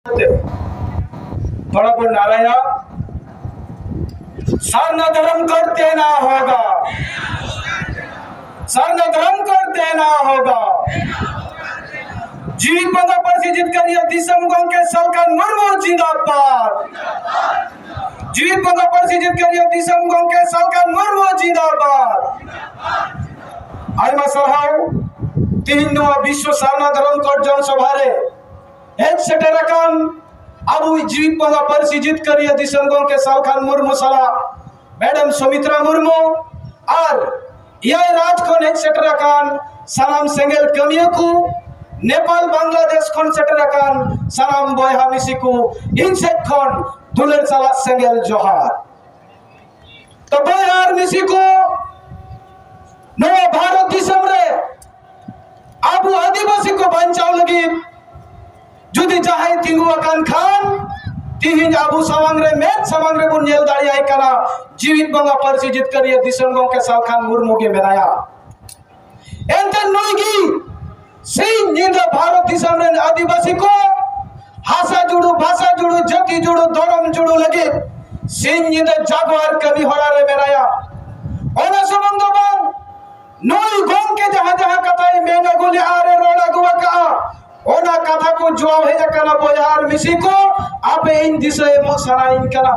थोड़ा पर नाराया सरना धर्म कर देना होगा, सरना धर्म कर देना होगा। जीवित बंदा पर से जीत कर यह दिसम गंग के सलकन मुर्मू जिंदाबाद। जीवित बंदा पर से जीत कर यह दिसम गंग के सलकन मुर्मू जिंदाबाद। आज मैं सरहाऊ तीन विश्व सरना धर्म कर जनसभा रे एक सेटरकान अबु जीवित बंदा पर से जीत कर यह दिसम गंग के सलकन मुर्मू सला मैडम सुमित्रा मुर्मू और यह राजखन एक सेटरकान सलाम सेंगेल कमियाकू नेपाल बांग्लादेश खन सेटरकान सलाम बयहा मिसिकू इनसेट खन दुलेर सला सेंगेल जोहार। तो बयहार मिसिकू नवा भारत दिसम रे आबू आदिवासी को बचाव लगी जुदी जाहाई तिंगु अकान खान तिहिन आबू सवांगरे मेट सवांगरे बुन नेल दाड़ियाई कना जीवित बंगा परसी जीत कर ये दिसम गंग के सालखान मुर्मू के मेनाया एंते नोगी सेई निंदा भारत दिसम रे आदिवासी को हासा जुड़ू भाषा जुड़ू जाति जुड़ू धर्म जुड़ू लगे सेई निंदा जागवार कमी होड़ा रे मेनाया ओना संबंध बन नोई गंग के जहां जहां कथाई मेना गोली आरे रोड़ा गुवा का ओना कथा को जवाब है कना बयहार मिसी को आपे इन दिशे मो सना इन कना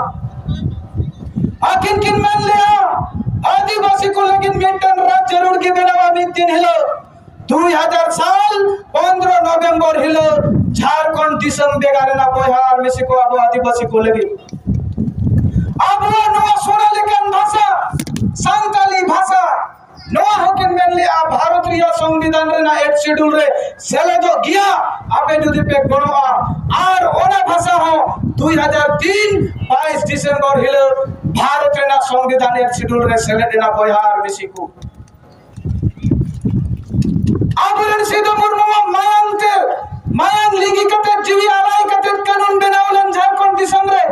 आकिन किन मान लिया आदिवासी को लेकिन मेंटन राज जरूर के बेनावा में दिन हिलो 2000 साल 15 नवंबर हिलो झारखंड दिसम बेगारे ना बयहार मिसी को अब आदिवासी को लेकिन अब नवा सोना लेकिन भाषा संताली भाषा नवा होकिन मेन लिया भारतीय संविधान रे ना 8 शेड्यूल रे सेले दो गया आपे जुदी पे गणवा और ओना भाषा हो 2003 22 दिसंबर हिलो भारत रे ना संविधान 8 शेड्यूल रे सेले देना बयहार मिसिकू आबरन सीधो मुर्मू मायांग लिगी कते जीवी आलाई कते कानून बनावलन झारखंड दिसम रे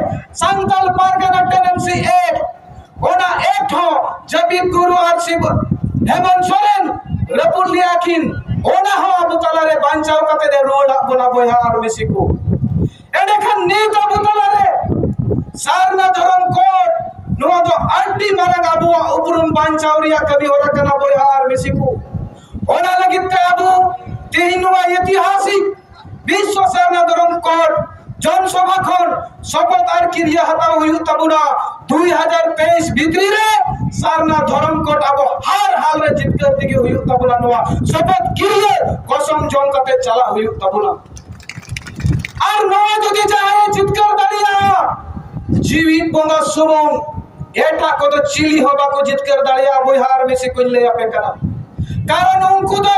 संताल पारगना टेनेंसी एक्ट ओना एक्ट हो जबीब गुरु और शिव हेमंत सोरेन रपुर लियाखिन ओना हो अबु तला रे बांचाव कते दे रोड बोला बयहार मिसिकू एडे खन नीत अबु तला रे सारना धर्म कोड नो तो अंटी मारंग अबु उपरुम बांचाव रिया कभी होरा कना बयहार मिसिकू ओना लगित अबु तीनवा ऐतिहासिक विश्व सारना धर्म कोड जनसभा खन शपथ और क्रिया हता हुई तबुना 2023 भीतरी रे सारना धर्म कोड अब हर हाल रे जित कर दिगे हुई तबुना नवा शपथ क्रिया कसम जोन कते चला हुई तबुना और नवा जदि चाहे जित कर दाड़िया जीवित बंगा सुमन एटा को तो चिली होबा को जित कर दाड़िया बयहार में से कोन ले आपे करा कारण उनको तो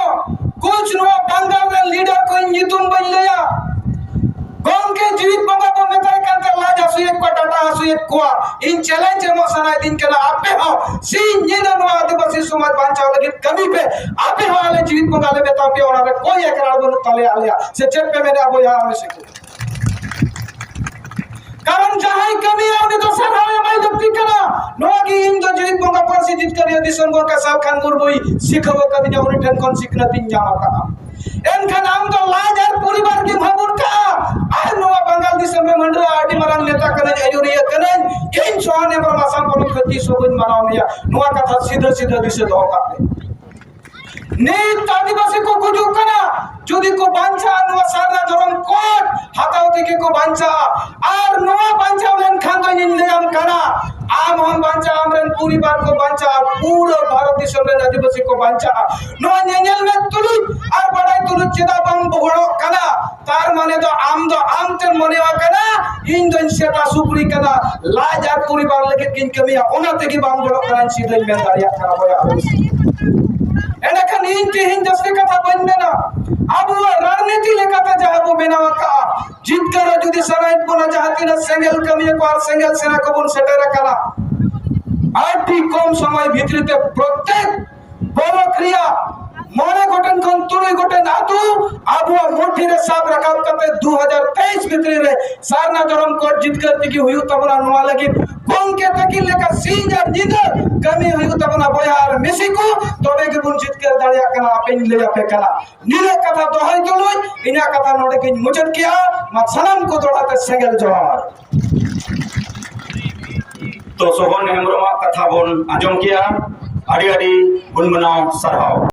कुछ नवा बंगाल रे लीडर को नितुम बन लिया गंग के जीवित बंगा को नेता करते लाज हसु एक को डाटा हसु एक को इन चैलेंज मो सना दिन के आपे हो सीन निदन आदिवासी समाज बांचाव लगे कमी पे आपे हो वाले जीवित बंगा ले बेटा पे और कोई एकरार बन तले आलिया से चेप पे मैंने अब यहां में से कारण जहां कमी आउने तो सर हमें भाई दुखी करा नोगी इन जो जीवित बंगा पर से जीत कर ये दिसम गंग का साल खान मुर्मू सिखव कदी जा उन ठन कोन सिखना तीन जावा का एनका नाम तो लाजर परिवार की भबुर का आज नवा बंगाल दिसम में मंडरा आटी मरन नेता कने एजुरिया कने इन सोने पर मासम को खती सोबन मनाव मिया नवा कथा सीधा सीधा दिसे दो काते नीत आदिवासी को गुजु कना जुदी को बांचा नवा सारना धर्म कोड हाताव दिके को बांचा और नवा बांचा लन खान इन लेम कना आम हम बांचा हमरन पूरी बार को बांचा पूरा भारत दिसम रे आदिवासी को बांचा नवा नेनेल में तुलु और बड़ाई तुलु चिदा बम बगड़ो कना तार माने तो आम ते मनेवा कना इन दिन सेटा सुपुरी कना लाजा पूरी बार लेके किन कमिया ओना ते की बम बगड़ो कना सीधे में दारिया खराब होया एनकन इन के हिन जस्ते कथा बन देना अब वो रणनीति लेकर जाबो बेनावा का जीत कर जुदी सराय कोना चाहती न सेंगल कमिया को और सेंगल सेना को बन सेटेरा करा आटी कम समय भीतरीते प्रत्येक बड़ क्रिया मोने गोटेन खन तुरुई गोटेन आतु आबुआ मुठी रे साब रकाब कते 2023 भितरी रे सारना धर्म कोट जितकर तिकी हुयु तबना नोआ लगी गोंके तकी लेका सिंजार जिद कमी हुयु तबना बोयार मिसिकु तबे के बुन जितकर दाड़िया कना अपेन ले आपे कना नीले कथा दोहाई तुलुई इना कथा नोडे किन मुजत किया मा सलाम को दोड़ाते सेंगल जोहार तो सोहन हेमरमा कथा बोन आजम किया आड़ी आड़ी गुनगुनाव सरहाव।